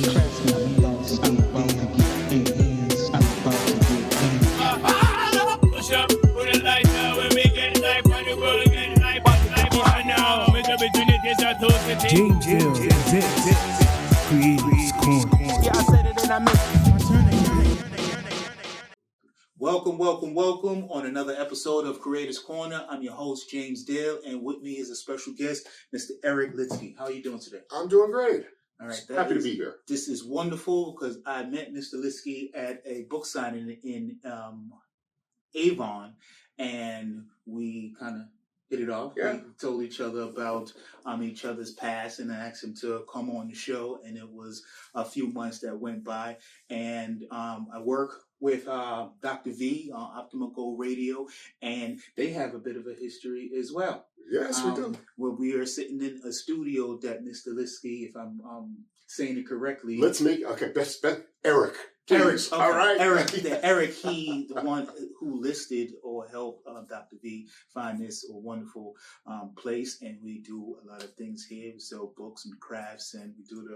James Hill presents Creators Corner. Yeah, I said it and I meant Welcome on another episode of Creators Corner. I'm your host, James Dale, and with me is a special guest, Mr. Eric Litsky. How are you doing today? I'm doing great. All right. Happy to be here. This is wonderful because I met Mr. Litsky at a book signing in Avon, and we kind of hit it off. Yeah. We told each other about each other's past, and I asked him to come on the show, and it was a few months that went by, and I work with Dr. V on Optimal Gold Radio, and they have a bit of a history as well. Yes, we do. Where we are sitting in a studio that Mr. Litsky, if I'm saying it correctly. Let's make, best Eric. Eric, okay. All right. Eric, he the one who listed or helped Dr. V find this wonderful place, and we do a lot of things here. We sell books and crafts, and we do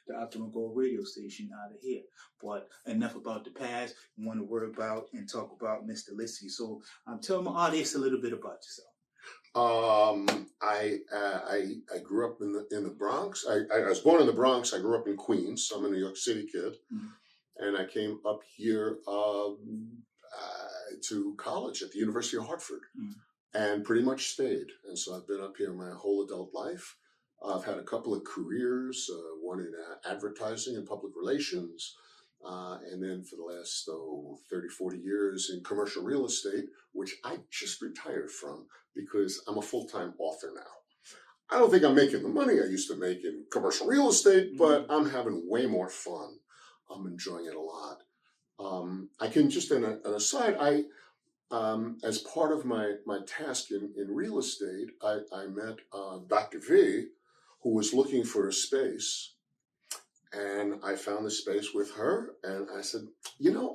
the Optimal Gold radio station out of here. But enough about the past. We want to worry about and talk about Mr. Litsky. So tell my audience a little bit about yourself. I grew up in the Bronx. I was born in the Bronx. I grew up in Queens. So I'm a New York City kid. Mm-hmm. And I came up here to college at the University of Hartford, and pretty much stayed. And so I've been up here my whole adult life. I've had a couple of careers, one in advertising and public relations, and then for the last 30, 40 years in commercial real estate, which I just retired from because I'm a full-time author now. I don't think I'm making the money I used to make in commercial real estate, but I'm having way more fun. I'm enjoying it a lot. I can just, an aside, as part of my task in real estate, I met Dr. V, who was looking for a space, and I found the space with her, and I said,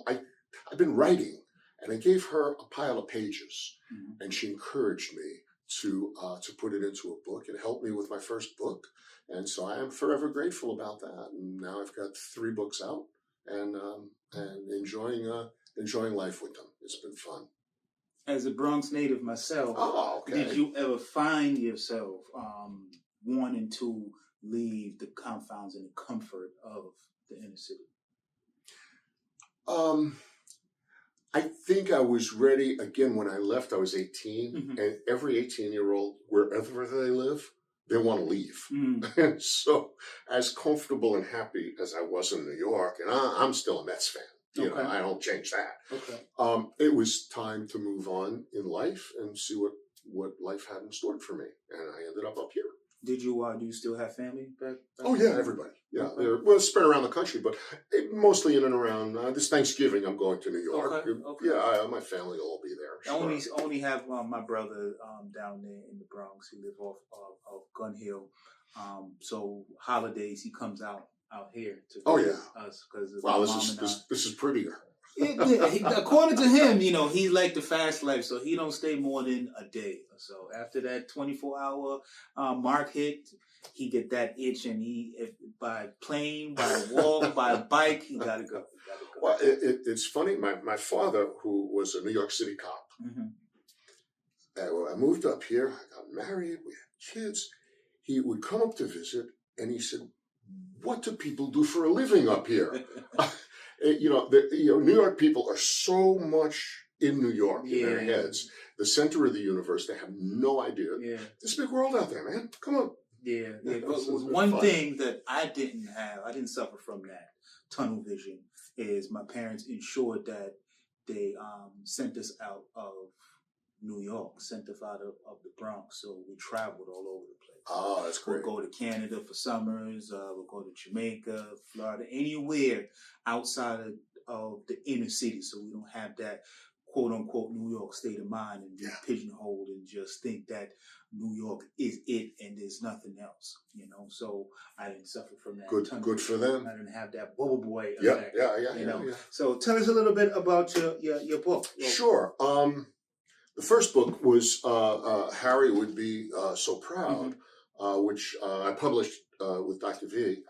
I've been writing, and I gave her a pile of pages, and she encouraged me to put it into a book. It helped me with my first book. And so I am forever grateful about that. And now I've got 3 books out and enjoying life with them. It's been fun. As a Bronx native myself, Did you ever find yourself wanting to leave the confines and the comfort of the inner city? I think I was ready. Again, when I left, I was 18. And every 18-year-old, wherever they live, they want to leave. And so as comfortable and happy as I was in New York, and I'm still a Mets fan, you know, I don't change that. It was time to move on in life and see what life had in store for me. And I ended up here. Do you still have family back Oh, yeah, everybody. Yeah, they're spread around the country, but mostly in and around. This Thanksgiving, I'm going to New York. Yeah, my family will all be there. Sure. I only have my brother down there in the Bronx. He lives off Gun Hill. So holidays, he comes out here to visit us. Wow, this is prettier. According to him, he like the fast life, so he don't stay more than a day or so. After that 24-hour mark hit, he get that itch, and by plane, by walk, by bike, he gotta go. Well, it's funny. My father, who was a New York City cop, I moved up here. I got married. We had kids. He would come up to visit, and he said, "What do people do for a living up here?" New York people are so much in New York in their heads, the center of the universe. They have no idea. Yeah. There's a big world out there, man. Come on. Yeah. One thing that I didn't suffer from that tunnel vision, is my parents ensured that they sent us out of New York, sent us out of the Bronx, so we traveled all over the place. Oh, that's great. We'll go to Canada for summers, we'll go to Jamaica, Florida, anywhere outside of the inner city, so we don't have that quote-unquote New York state of mind and be pigeonholed and just think that New York is it and there's nothing else, So I didn't suffer from that. Good for them. I didn't have that bubble boy effect. Yeah. So tell us a little bit about your book. Sure. The first book was Harry Would Be So Proud, which I published with Dr. V.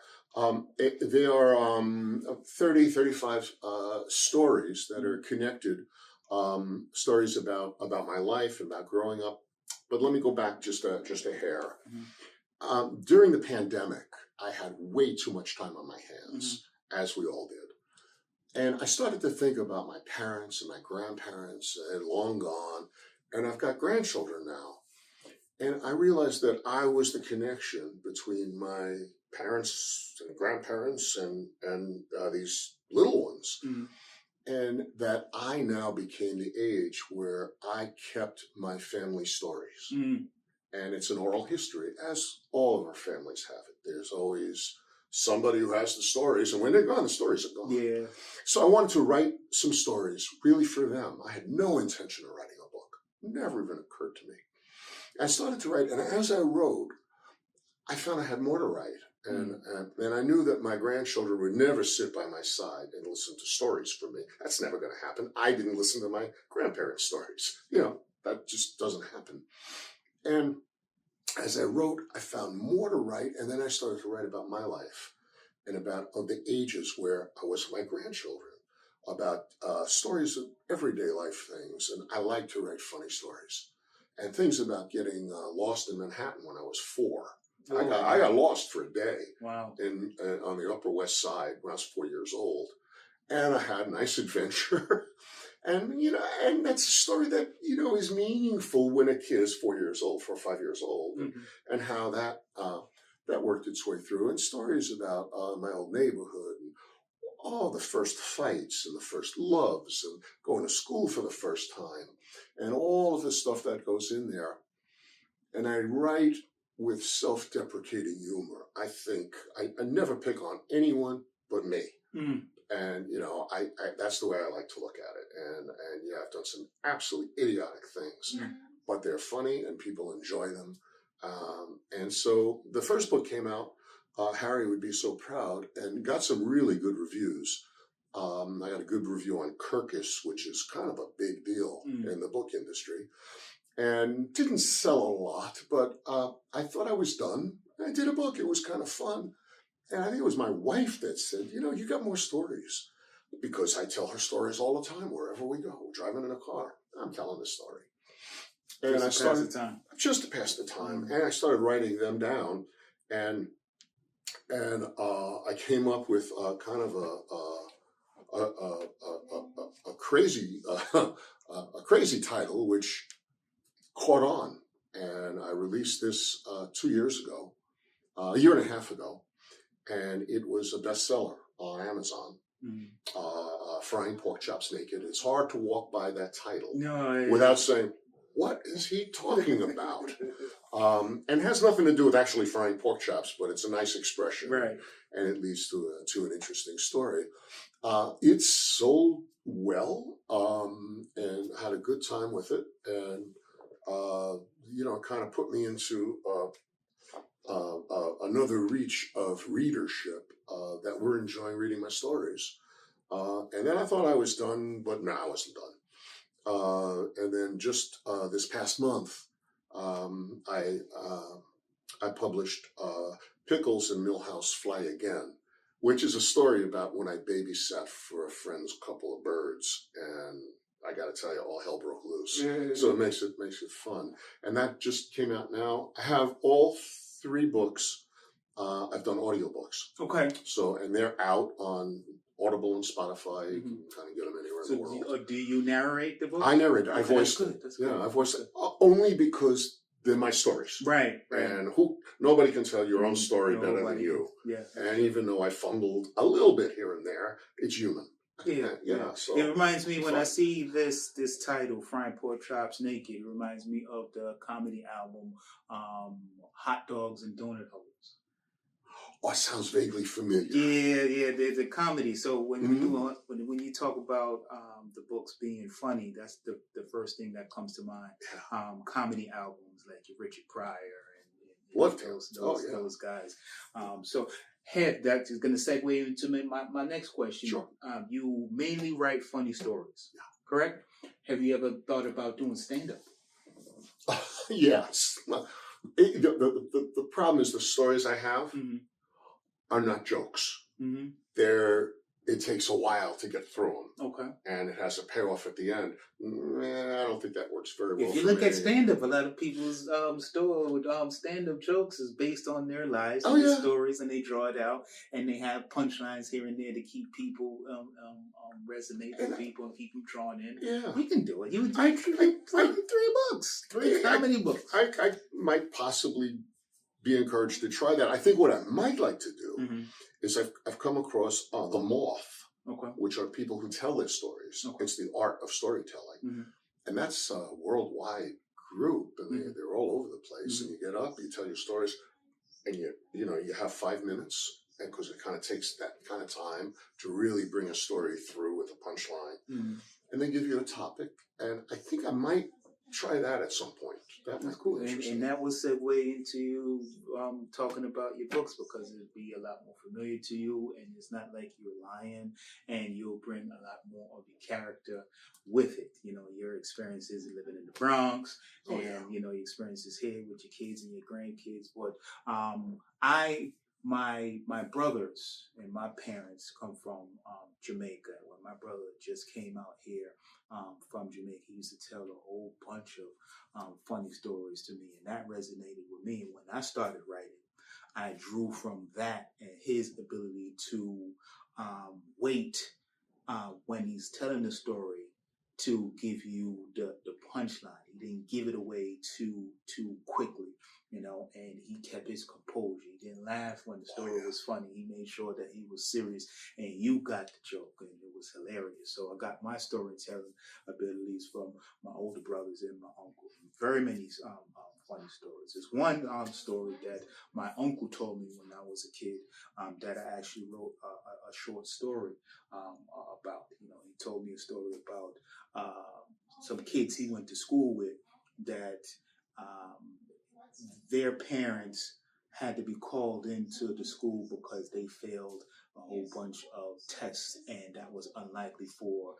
They are 30, 35 stories that are connected, stories about my life, about growing up. But let me go back just a hair. During the pandemic, I had way too much time on my hands, as we all did. And I started to think about my parents and my grandparents, and long gone, and I've got grandchildren now. And I realized that I was the connection between my parents and grandparents and these little ones. And that I now became the age where I kept my family stories. And it's an oral history, as all of our families have it. There's always somebody who has the stories, and when they're gone, the stories are gone. Yeah. So I wanted to write some stories really for them. I had no intention of writing a book. Never even occurred to me. I started to write, and as I wrote, I found I had more to write. And I knew that my grandchildren would never sit by my side and listen to stories from me. That's never going to happen. I didn't listen to my grandparents' stories. That just doesn't happen. And as I wrote, I found more to write, and then I started to write about my life and about the ages where I was with my grandchildren, about stories of everyday life things. And I like to write funny stories and things about getting lost in Manhattan when I was 4. I got lost for a day. Wow. On the Upper West Side when I was 4 years old, and I had a nice adventure. And and that's a story that is meaningful when a kid is 4 years old, 4 or 5 years old, and how that worked its way through. And stories about my old neighborhood, and all the first fights and the first loves, and going to school for the first time, and all of the stuff that goes in there. And I write with self-deprecating humor. I think I never pick on anyone but me. And, I that's the way I like to look at it. And I've done some absolutely idiotic things, but they're funny and people enjoy them. And so the first book came out, Harry Would Be So Proud, and got some really good reviews. I got a good review on Kirkus, which is kind of a big deal in the book industry, and didn't sell a lot, but I thought I was done. I did a book. It was kind of fun. And I think it was my wife that said, you got more stories. Because I tell her stories all the time, wherever we go. We're driving in a car, I'm telling the story. And Just to pass the time. Just to pass the time. And I started writing them down. And I came up with kind of a crazy title, which caught on. And I released this 2 years ago, a year and a half ago. And it was a bestseller on Amazon. Frying Porkchops Naked. It's hard to walk by that title without saying, what is he talking about? And has nothing to do with actually frying pork chops, but it's a nice expression. Right. And it leads to an interesting story. It sold well, and had a good time with it. And, it kind of put me into another reach of readership that were enjoying reading my stories. And then I thought I was done, but no, I wasn't done. And then just this past month, I published Pickles and Millhouse Fly Again, which is a story about when I babysat for a friend's couple of birds, and I got to tell you, all hell broke loose. So it makes it fun, and that just came out now. I have all 3 books. I've done audiobooks. Okay. So, and they're out on Audible and Spotify. You can kind of get them anywhere in the world. Do you narrate the book? I narrate it. I voiced it. That's good. I voiced it only because they're my stories. Right. And nobody can tell your own story better than you. Yeah. And even though I fumbled a little bit here and there, it's human. Yeah. So it reminds me when I see this title, Frying Porkchops Naked, it reminds me of the comedy album Hot Dogs and Donut Holes. Oh, it sounds vaguely familiar. Yeah, there's a comedy. So when when you talk about the books being funny, that's the first thing that comes to mind. Comedy albums like Richard Pryor and those guys. So that is going to segue into my next question. Sure. You mainly write funny stories, correct? Have you ever thought about doing stand-up? Yes. The problem is the stories I have are not jokes. Mm-hmm. It takes a while to get through them. Okay. And it has a payoff at the end. I don't think that works very well. If you look at stand-up, a lot of people's stand-up jokes is based on their lives and their stories, and they draw it out, and they have punchlines here and there to keep people resonate with people and keep them drawn in. Yeah, we can do it. You would do 3 books, 3 comedy books. I might possibly be encouraged to try that. I think what I might like to do is I've come across The Moth, which are people who tell their stories. It's the art of storytelling. And that's a worldwide group, and they're all over the place. And you get up, you tell your stories, and you have 5 minutes, because it kind of takes that kind of time to really bring a story through with a punchline. And they give you a topic, and I think I might try that at some point. That's cool. And that will segue into talking about your books, because it'll be a lot more familiar to you, and it's not like you're lying, and you'll bring a lot more of your character with it. Your experiences living in the Bronx, your experiences here with your kids and your grandkids. But my brothers and my parents come from Jamaica. When my brother just came out here from Jamaica, he used to tell a whole bunch of funny stories to me, and that resonated with me. When I started writing, I drew from that and his ability to wait when he's telling the story to give you the punchline. He didn't give it away too quickly, and he kept his composure. He didn't laugh when the story was funny. He made sure that he was serious, and you got the joke, and it was hilarious. So I got my storytelling abilities from my older brothers and my uncle. Very many funny stories. There's one story that my uncle told me when I was a kid that I actually wrote a short story about. He told me a story about some kids he went to school with that their parents had to be called into the school because they failed a whole bunch of tests, and that was unlikely for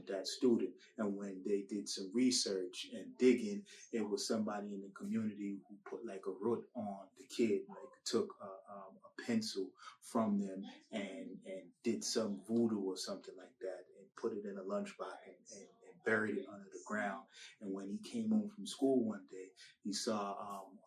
that student. And when they did some research and digging, it was somebody in the community who put like a root on the kid, like took a pencil from them and did some voodoo or something like that, and put it in a lunchbox and buried it under the ground. And when he came home from school one day, he saw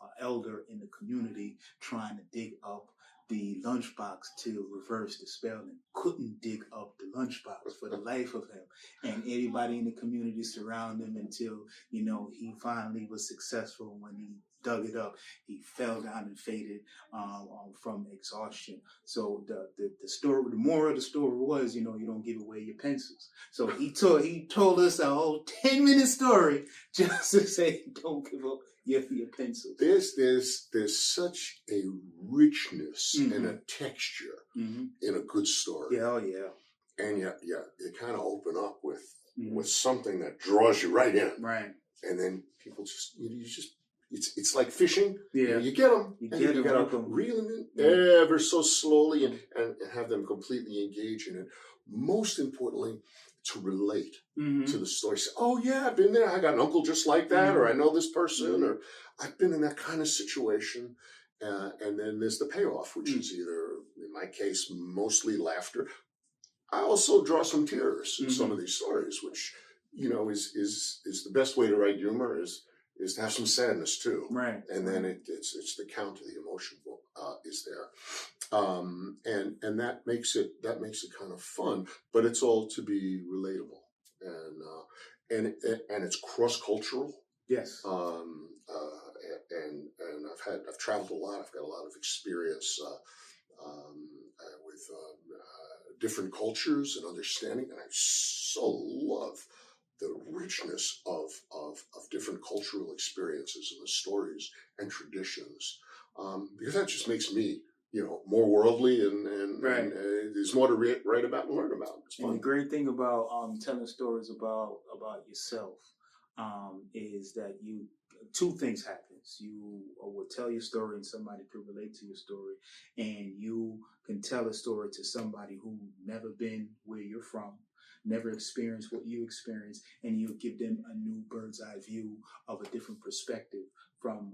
an elder in the community trying to dig up the lunchbox to reverse the spell, and couldn't dig up the lunchbox for the life of him. And everybody in the community surrounded him until, he finally was successful. When he dug it up, he fell down and faded from exhaustion. So the story, the moral of the story was, you don't give away your pencils. So he told us a whole 10-minute story just to say, don't give up your pencils. There's such a richness and a texture in a good story. Yeah, yeah. And you kind of open up with something that draws you right in. Right. And then people it's like fishing. Yeah. You get them. You got to reel them in ever so slowly and have them completely engage in it. Most importantly, to relate to the story. Say, oh yeah, I've been there. I got an uncle just like that, or I know this person, or I've been in that kind of situation. And then there's the payoff, which is either, in my case, mostly laughter. I also draw some tears in some of these stories, which is the best way to write humor is to have some sadness too. Right. And then it's the count of the emotion is there. And that makes it kind of fun, but it's all to be relatable. And it's cross-cultural. Yes. And I've traveled a lot. I've got a lot of experience with different cultures and understanding, and I so love the richness of different cultural experiences and the stories and traditions, because that just makes me, more worldly and there's more to write about and learn about. It's fun. And the great thing about telling stories about yourself is that two things happens. You will tell your story and somebody can relate to your story, and you can tell a story to somebody who never been where you're from, never experienced what you experienced, and you give them a new bird's eye view of a different perspective from,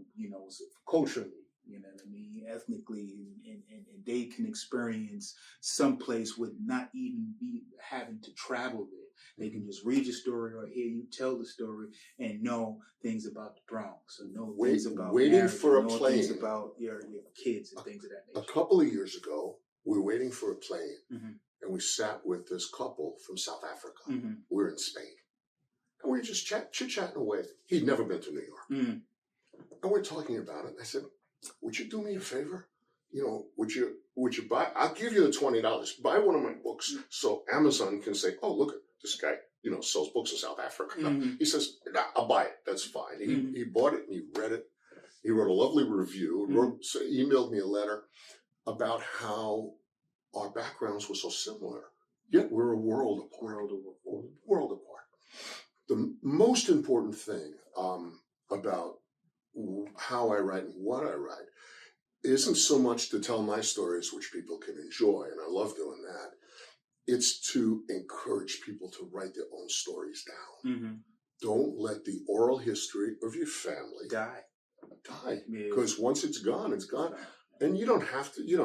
culturally. You know what I mean? Ethnically, and they can experience some place with not even be having to travel there. They can just read your story or hear you tell the story and know things about the Bronx, or know things about waiting marriage, for a know plane. things about your kids and things of that A nature. couple of years ago, we were waiting for a plane, Mhm. and we sat with this couple from South Africa. Mhm. We were in Spain, and we were just chit-chatting away. He'd never been to New York. Mhm. And we're talking about it. I said, would you do me a favor? You know, would you buy, I'll give you the $20, buy one of my books so Amazon can say, oh, look, this guy, you know, sells books in South Africa. Mhm. He says, nah, I'll buy it. That's fine. Mhm. He bought it and he read it. He wrote a lovely review, emailed me a letter about how our backgrounds were so similar, yet we're a world apart. World apart. The most important thing about how I write and what I write isn't so much to tell my stories, which people can enjoy, and I love doing that. It's to encourage people to write their own stories down. Mhm. Don't let the oral history of your family Die. Because once it's gone, it's gone. And you don't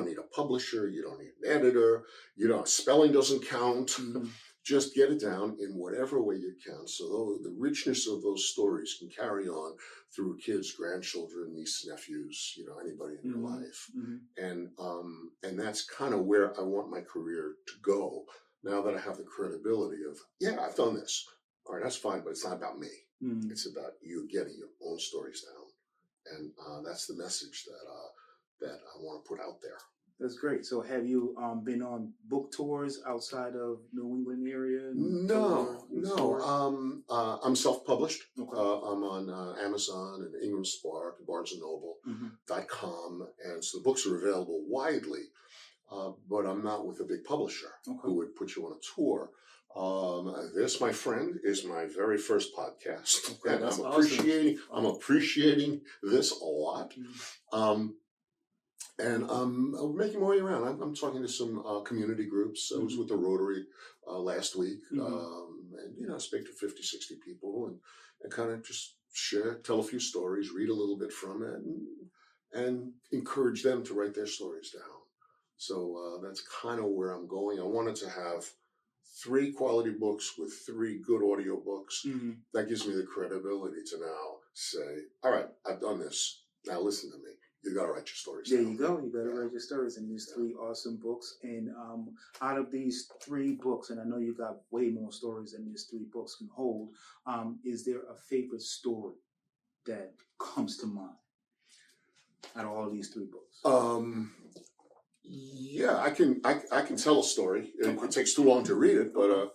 need a publisher, you don't need an editor, spelling doesn't count. Mhm. Just get it down in whatever way you can, so the richness of those stories can carry on through kids, grandchildren, nieces, nephews, anybody in your life. Mhm. And that's kind of where I want my career to go. Now that I have the credibility of, I've done this. All right, that's fine, but it's not about me. Mhm. It's about you getting your own stories down, and that's the message that I want to put out there. That's great. So have you been on book tours outside of New England area? No. I'm self-published. Okay. I'm on Amazon and Ingram Spark, BarnesandNoble.com, and so the books are available widely. But I'm not with a big publisher who would put you on a tour. This, my friend, is my very first podcast, and I'm appreciating this a lot. And I'm making my way around. I'm talking to some community groups. I was with the Rotary last week, and I speak to 50, 60 people, and kind of just tell a few stories, read a little bit from it, and encourage them to write their stories down. So that's kind of where I'm going. I wanted to have 3 quality books with 3 good audio books. That gives me the credibility to now say, all right, I've done this. Now listen to me. You got to write your stories. There you go. You got to write your stories in these 3 awesome books. And out of these 3 books, and I know you got way more stories than these 3 books can hold, is there a favorite story that comes to mind out of all of these 3 books? Yeah, I can tell a story. It takes too long to read it, but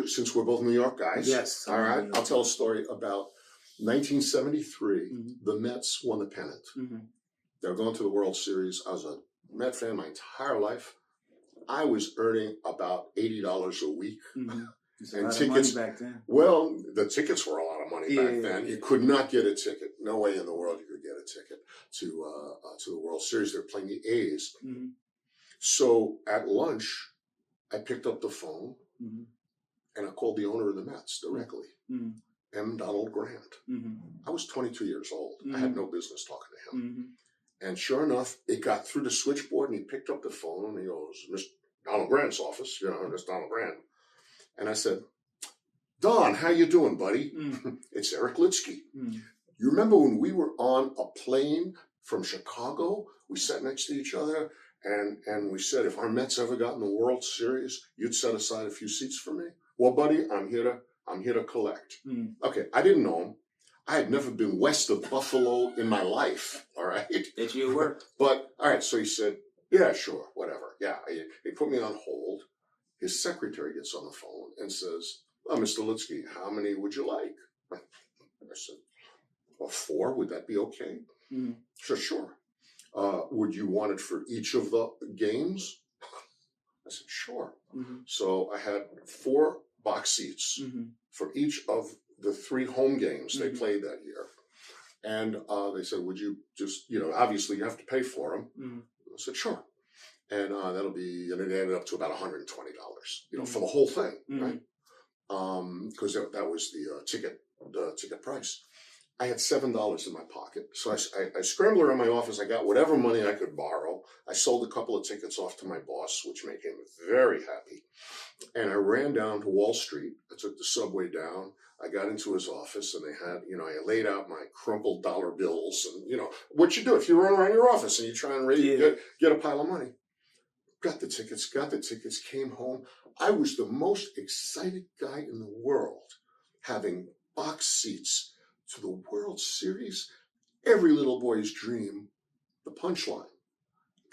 since we're both New York guys, yes, all right, I'll tell a story about 1973. The Mets won the pennant. They were going to the World Series. I was a Met fan my entire life. I was earning about $80 a week. And tickets back then. Well, the tickets were a lot of money back then. You could not get a ticket. No way in the world you could get a ticket to the World Series. They were playing the A's. So at lunch, I picked up the phone and I called the owner of the Mets directly, M. Donald Grant. I was 22 years old. I had no business talking to him. And sure enough, it got through the switchboard, and he picked up the phone, and he goes, Mr. Donald Grant's office, Mr. Donald Grant. And I said, Don, how you doing, buddy? It's Eric Litsky. You remember when we were on a plane from Chicago? We sat next to each other, and we said, if our Mets ever got in the World Series, you'd set aside a few seats for me. Well, buddy, I'm here to collect. Okay, I didn't know him. I had never been west of Buffalo in my life, all right? That you were. But, all right, so he said, yeah, sure, whatever. Yeah, he put me on hold. His secretary gets on the phone and says, well, Mr. Litsky, how many would you like? I said, well, 4, would that be okay? Sure. Would you want it for each of the games? I said, sure. So I had 4 box seats for each of the 3 home games they played that year. And they said, would you just, obviously you have to pay for them. I said, sure. And that'll be, and it ended up to about $120, for the whole thing, right? Because that was the ticket price. I had $7 in my pocket. So I scrambled around my office. I got whatever money I could borrow. I sold a couple of tickets off to my boss, which made him very happy. And I ran down to Wall Street. I took the subway down. I got into his office, and they had, I laid out my crumpled dollar bills, and what you do if you run around your office and you try and get a pile of money. Got the tickets, came home. I was the most excited guy in the world, having box seats to the World Series, every little boy's dream, the punchline.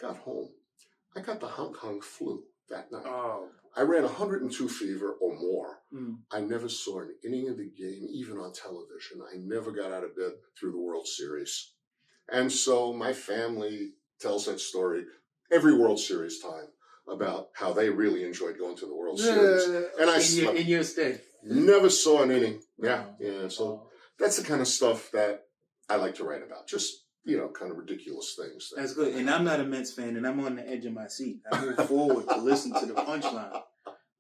Got home. I got the Hong Kong flu that night. Oh. I ran 102 fever or more. Mm. I never saw an inning of the game, even on television. I never got out of bed through the World Series. And so my family tells that story every World Series time about how they really enjoyed going to the World Series. And I slept. In your state. Never saw an inning. Yeah. So Oh. that's the kind of stuff that I like to write about. Just, kind of ridiculous things. That's good. And I'm not a Mets fan, and I'm on the edge of my seat. I move forward to listen to the punchline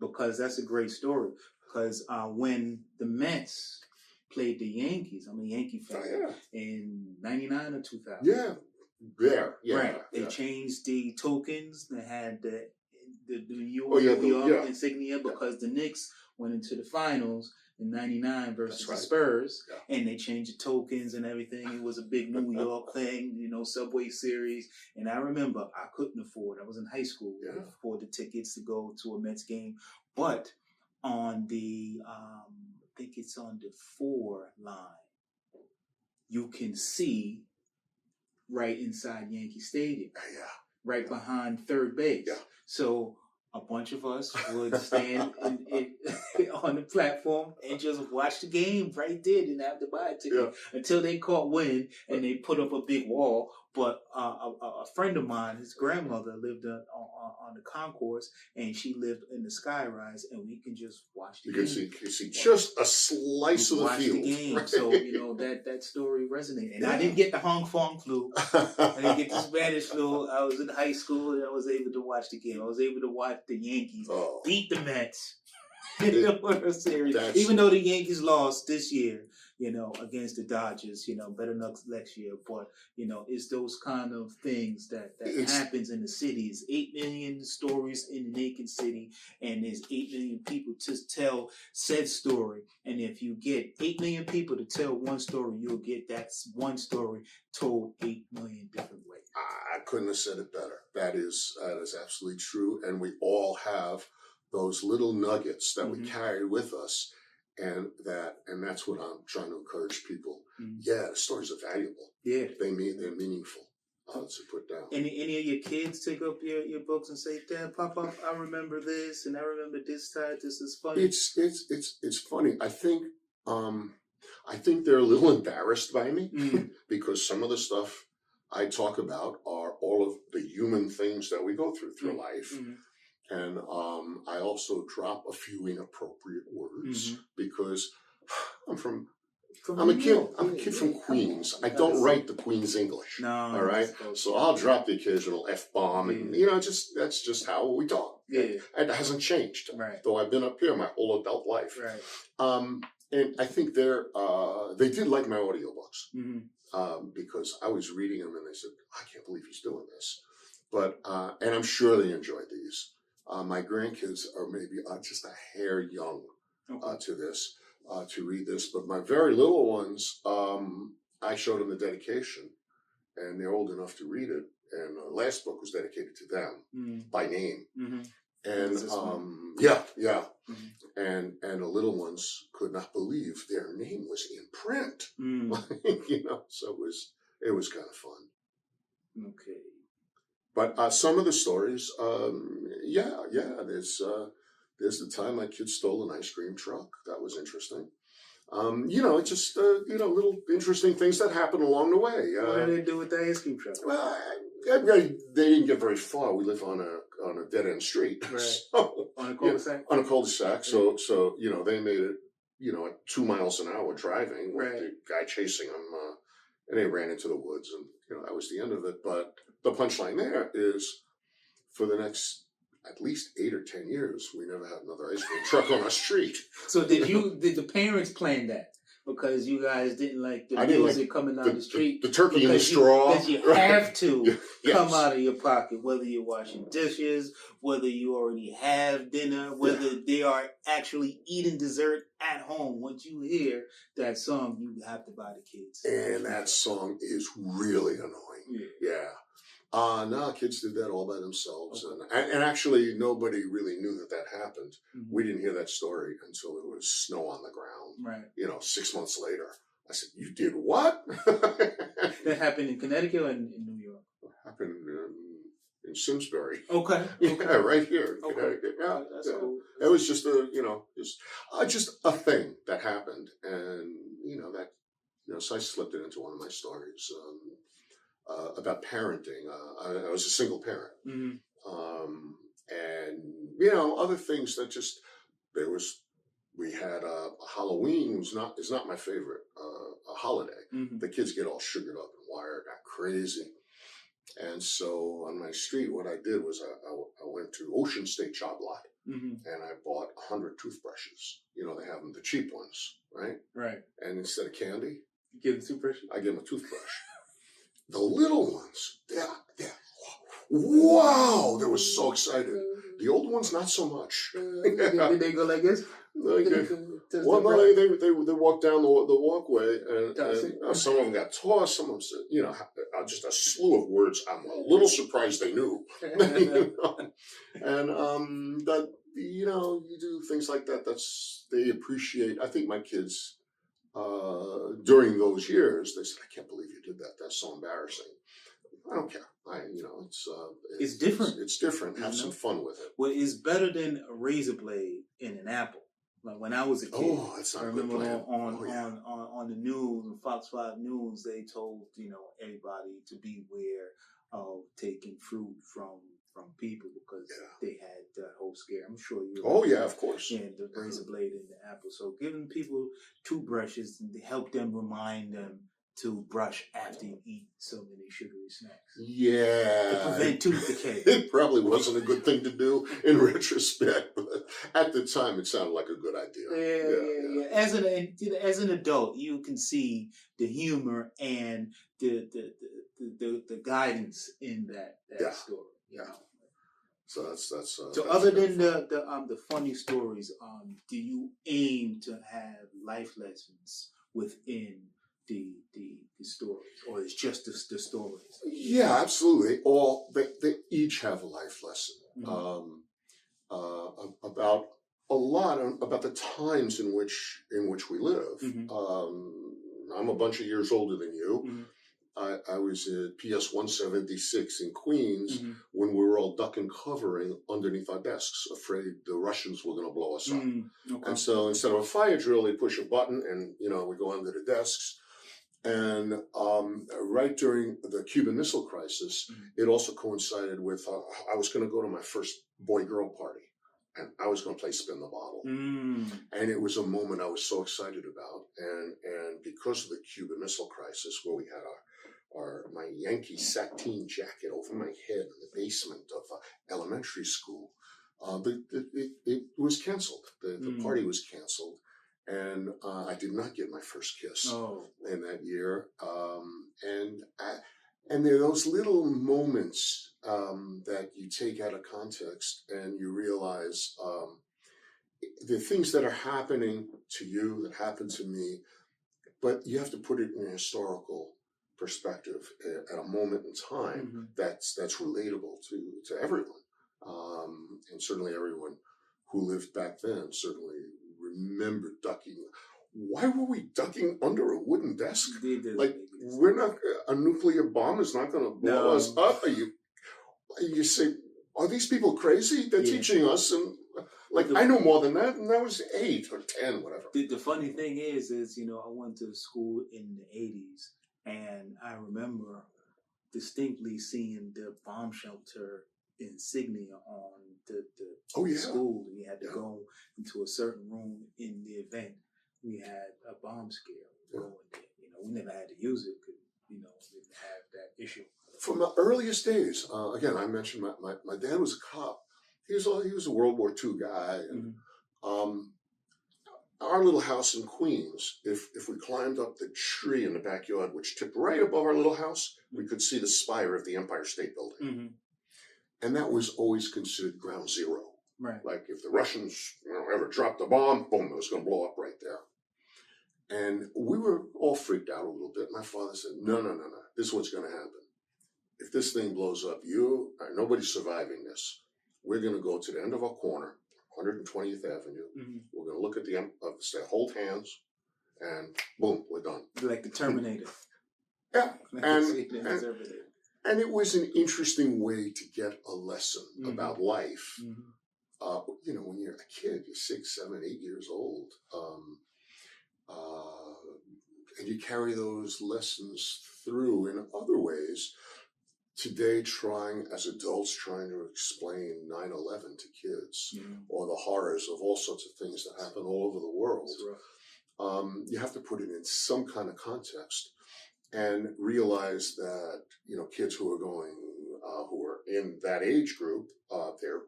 because that's a great story. Because when the Mets played the Yankees, I'm a Yankee fan, in 99 or 2000. Yeah. There. Yeah. Right. They Yeah. changed the tokens. They had the New Oh, yeah, York insignia because the Knicks went into the finals in 99 versus the Spurs, and they changed the tokens and everything. It was a big New York thing, Subway Series. And I remember I couldn't afford, I was in high school, afford the tickets to go to a Mets game. But on the, I think it's on the 4 line, you can see right inside Yankee Stadium, right behind third base. Yeah. So a bunch of us would stand on the platform and just watch the game right there. Didn't have to buy a ticket until they caught wind and they put up a big wall. But a friend of mine, his grandmother lived on the concourse, and she lived in the skyrise, and we can just watch the game. You can see just a slice of the field. Watch the game. Right? So, that story resonated. And I didn't get the Hong Kong flu. I didn't get the Spanish flu. I was in high school, and I was able to watch the game. I was able to watch the Yankees beat the Mets in the World Series. Even though the Yankees lost this year, against the Dodgers, better luck next year. But, it's those kind of things that happens in the cities. 8 million stories in the naked city, and there's 8 million people to tell said story. And if you get 8 million people to tell one story, you'll get that one story told 8 million different ways. I couldn't have said it better. That is absolutely true. And we all have those little nuggets that we carry with us. And that's what I'm trying to encourage people. Mm-hmm. Yeah, the stories are valuable. Yeah, they're meaningful to put down. Any of your kids take up your books and say, "Dad, Papa, I remember this, and I remember this time. This is funny." It's funny. I think they're a little embarrassed by me because some of the stuff I talk about are all of the human things that we go through life. Mm-hmm. And I also drop a few inappropriate words because I'm a kid from Queens. I don't write the Queen's English. No. All right. So I'll drop the occasional F-bomb, and that's just how we talk. Yeah. It hasn't changed. Right. Though I've been up here my whole adult life. Right. And I think they did like my audiobooks because I was reading them and they said, "I can't believe he's doing this." But and I'm sure they enjoyed these. My grandkids are maybe just a hair young to read this, but my very little ones, I showed them the dedication, and they're old enough to read it. And the last book was dedicated to them by name, and and the little ones could not believe their name was in print. So it was kind of fun. Okay. But some of the stories, there's the time my kid stole an ice cream truck. That was interesting. It's just, little interesting things that happen along the way. What did they do with the ice cream truck? Well, they didn't get very far. We live on a dead-end street. Right. So, on a cul-de-sac? On a cul-de-sac. So they made it, at 2 miles an hour driving with the guy chasing them. And they ran into the woods, and, that was the end of it. But the punchline there is, for the next at least 8 or 10 years, we never had another ice cream truck on our street. So did the parents plan that? because you guys didn't like the I didn't music like coming down the street. the turkey in the Because straw. Because you Right. have to Yes. come out of your pocket, whether you're washing dishes, whether you already have dinner, whether they are actually eating dessert at home. Once you hear that song, you have to buy the kids. And that song is really annoying. Yeah. No, kids did that all by themselves. Okay. And actually, nobody really knew that happened. Mhm. We didn't hear that story until there was snow on the ground. Right. 6 months later. I said, "You did what?" That happened in Connecticut or in New York? Happened in Simsbury. Okay. Yeah, right here in Okay. Connecticut. Yeah, That's yeah. cool. It was just just a thing that happened, and so I slipped it into one of my stories about parenting. I was a single parent, and other things that just we had Halloween is not my favorite a holiday. Mm-hmm. The kids get all sugared up and wired, got crazy. And so on my street, what I did was I went to Ocean State Job Lot, and I bought 100 toothbrushes. They have them, the cheap ones, right? Right. And instead of candy, You give them toothbrush? I give them a toothbrush. The little ones, wow, they were so excited. The old ones, not so much. Did they go like this? Well, no, they walked down the walkway, and some of them got tossed. Some of them said, just a slew of words. I'm a little surprised they knew. And that you do things like that. They appreciate. I think my kids during those years, they said, "I can't believe you did that. That's so embarrassing." I don't care. It's different. It's different. Have some fun with it. Well, it's better than a razor blade in an apple. Like when I was a kid, I remember on the news, on Fox 5 News, they told everybody to beware of taking fruit from people because they had that whole scare. I'm sure you. Oh yeah, of course. Yeah, the razor blade in the apple. So giving people toothbrushes to help them remind them to brush after you eat so many sugary snacks. Yeah. To prevent tooth decay. It probably wasn't a good thing to do in retrospect, but at the time it sounded like a good idea. Yeah. As an adult, you can see the humor and the guidance in that story. Yeah. So that's so other than the funny stories, do you aim to have life lessons within the stories, or it's just the stories? Yeah, absolutely. They each have a life lesson about about the times in which we live. I'm a bunch of years older than you. I was at PS 176 in Queens when we were all duck and covering underneath our desks, afraid the Russians were going to blow us up. Okay. And so instead of a fire drill, they push a button and we go under the desks. And right during the Cuban Missile Crisis, it also coincided with I was going to go to my first boy-girl party, and I was going to play Spin the Bottle. And it was a moment I was so excited about. And because of the Cuban Missile Crisis, where we had my Yankee sateen jacket over my head in the basement of elementary school, it was canceled. The party was canceled. And I did not get my first kiss in that year. And there are those little moments that you take out of context and you realize the things that are happening to you, that happen to me, but you have to put it in a historical perspective at a moment in time that's relatable to everyone. And certainly everyone who lived back then certainly remember ducking. Why were we ducking under a wooden desk? Like, we're not, a nuclear bomb is not going to blow us up. You say, are these people crazy? They're teaching us, and I know more than that, and I was 8 or 10, whatever. The funny thing is I went to school in the 80s, and I remember distinctly seeing the bomb shelter insignia on the school. We had to go into a certain room in the event we had a bomb scare. We go in there. We never had to use it because we didn't have that issue. From the earliest days, again, I mentioned my dad was a cop. He was a World War II guy, and our little house in Queens, if we climbed up the tree in the backyard, which tipped right above our little house, we could see the spire of the Empire State Building. Mm-hmm. And that was always considered ground zero. Right. Like if the Russians ever dropped a bomb, boom, it was going to blow up right there. And we were all freaked out a little bit. My father said, no. This is what's going to happen. If this thing blows up, nobody's surviving this. We're going to go to the end of our corner, 120th Avenue. Mm-hmm. We're going to look at the end of the say, hold hands, and boom, we're done. Like the Terminator. Yeah. Like And it was an interesting way to get a lesson about life. Mm-hmm. When you're a kid, you're 6, 7, 8 years old. And you carry those lessons through in other ways. Today, as adults, trying to explain 9/11 to kids or the horrors of all sorts of things that happen all over the world, you have to put it in some kind of context and realize that, kids who are in that age group, they're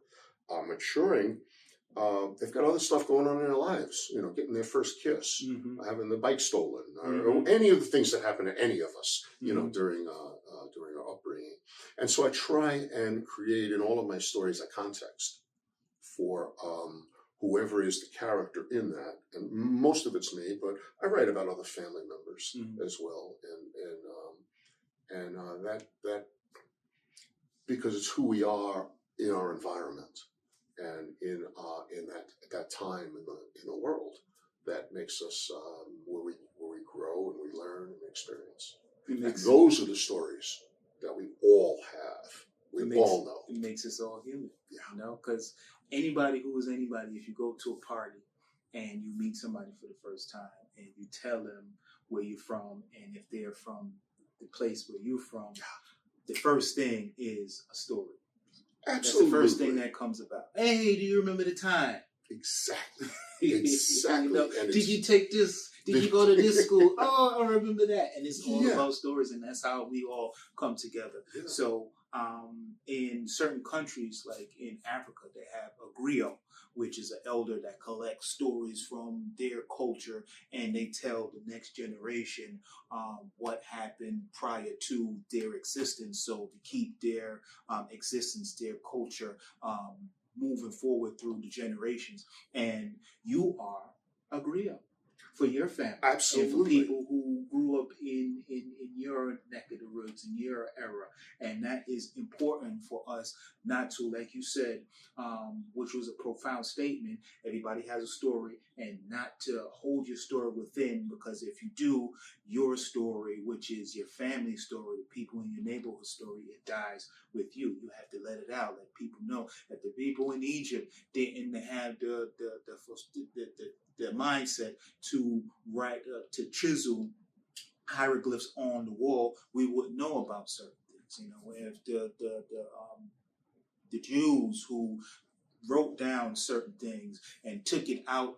maturing. They've got other stuff going on in their lives, getting their first kiss, having the bike stolen, or any of the things that happen to any of us, during our upbringing. And so I try and create in all of my stories a context for whoever is the character in that. And most of it's me, but I write about other family members as well. And that because it's who we are in our environment. And in that time in the world, that makes us where we grow and we learn and experience. And those are the stories that we all have. We all know. It makes us all human. Yeah. Because anybody who is anybody, if you go to a party and you meet somebody for the first time and you tell them where you're from, and if they're from the place where you're from, the first thing is a story. Absolutely. That's the first thing that comes about. Hey, do you remember the time? Exactly. Exactly. Did you take this? Did you go to this school? Oh, I remember that. And it's all about stories, and that's how we all come together. Yeah. So in certain countries, like in Africa, they have a griot, which is an elder that collects stories from their culture, and they tell the next generation what happened prior to their existence, so to keep their existence, their culture moving forward through the generations. And you are a griot for your family. Absolutely. And for people who grew up in your neck of the woods, in your era. And that is important for us not to, like you said, which was a profound statement, everybody has a story, and not to hold your story within, because if you do, your story, which is your family story, the people in your neighborhood story, it dies with you. You have to let it out. Let people know that the people in Egypt didn't have the mindset to write, to chisel hieroglyphs on the wall. We wouldn't know about certain things. If the Jews who wrote down certain things and took it out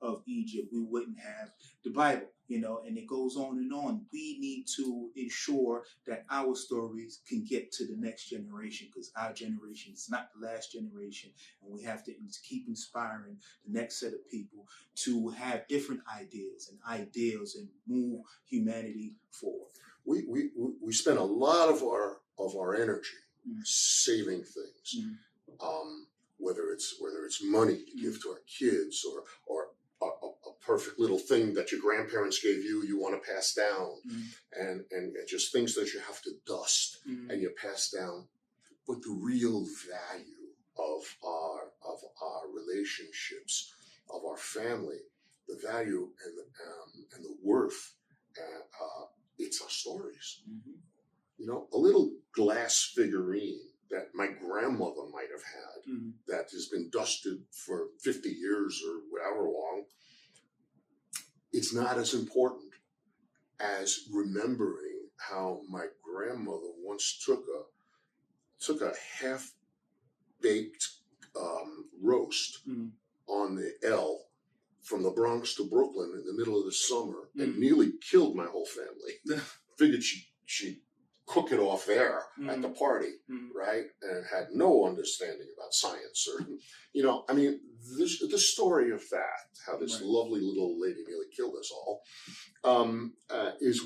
of Egypt, we wouldn't have the Bible, and it goes on and on. We need to ensure that our stories can get to the next generation, because our generation is not the last generation, and we have to keep inspiring the next set of people to have different ideas and ideals and move humanity forward. We spend a lot of our energy saving things. Whether it's money to give to our kids, or a perfect little thing that your grandparents gave you want to pass down, and just things that you have to dust and you pass down. But the real value of our relationships, of our family, the value and the worth, it's our stories. A little glass figurine that my grandmother might have had that has been dusted for 50 years or whatever long, it's not as important as remembering how my grandmother once took a half-baked roast on the L from the Bronx to Brooklyn in the middle of the summer and nearly killed my whole family. Figured she'd cook it off there at the party, Mhm. right? And had no understanding about science or, I mean, the story of that, how this Right. lovely little lady nearly killed us all, is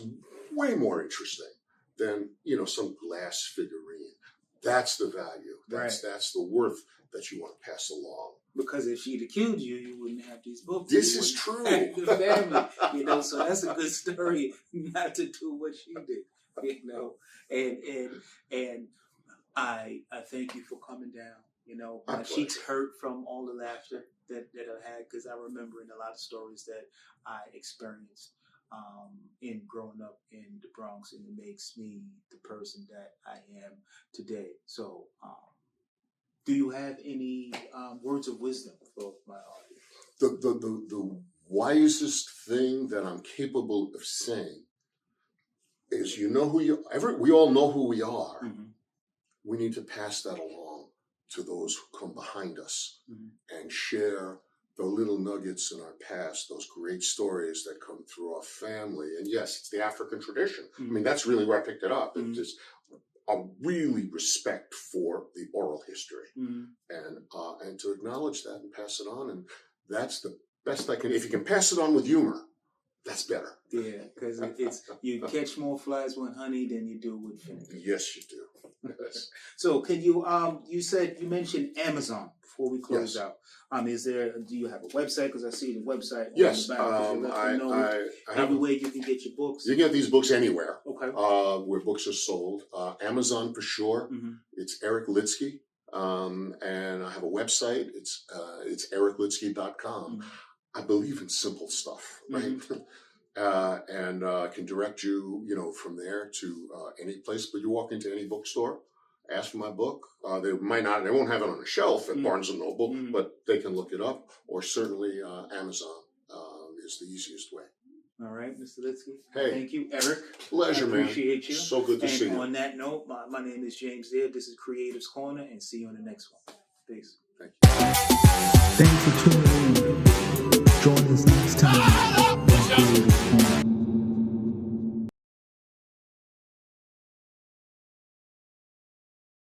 way more interesting than, some glass figurine. That's the value. That's the worth that you want to pass along. Because if she'd have killed you, you wouldn't have these books. This You is wouldn't have true. the family, so that's a good story not to do what she did, and I thank you for coming down. My cheeks hurt from all the laughter that I had, because I remember in a lot of stories that I experienced in growing up in the Bronx, and it makes me the person that I am today. So, do you have any words of wisdom for my audience? The wisest thing that I'm capable of saying is, we all know who we are. Mm-hmm. We need to pass that along to those who come behind us, Mm-hmm. and share the little nuggets in our past, those great stories that come through our family. And yes, it's the African tradition. Mm-hmm. I mean, that's really where I picked it up. Mm-hmm. It's just a really respect for the oral history, Mm-hmm. and to acknowledge that and pass it on. And that's the best I can. If you can pass it on with humor, that's better. Yeah, because you catch more flies with honey than you do with vinegar. Yes, you do. Yes. So, can you you mentioned Amazon before we close Yes. out? Do you have a website? Because I see the website. Yes, on the back, you let them know I have. everywhere you can get your books. You can get these books anywhere. Okay. Where books are sold. Amazon for sure. Mm-hmm. It's Eric Litsky. And I have a website. It's ericlitsky.com. Mm-hmm. I believe in simple stuff, right? Mm-hmm. And can direct you, from there to any place. But you walk into any bookstore, ask for my book. They won't have it on a shelf at Mm-hmm. Barnes and Noble, Mm-hmm. but they can look it up, or certainly Amazon is the easiest way. All right, Mr. Litsky. Hey. Thank you, Eric. Pleasure, I man. appreciate you. So good to see And you. on that note, my name is James Deere. This is Creative's Corner, and see you on the next one. Peace. Thank you. Thanks for tuning in. Join us next time on Creative Corner.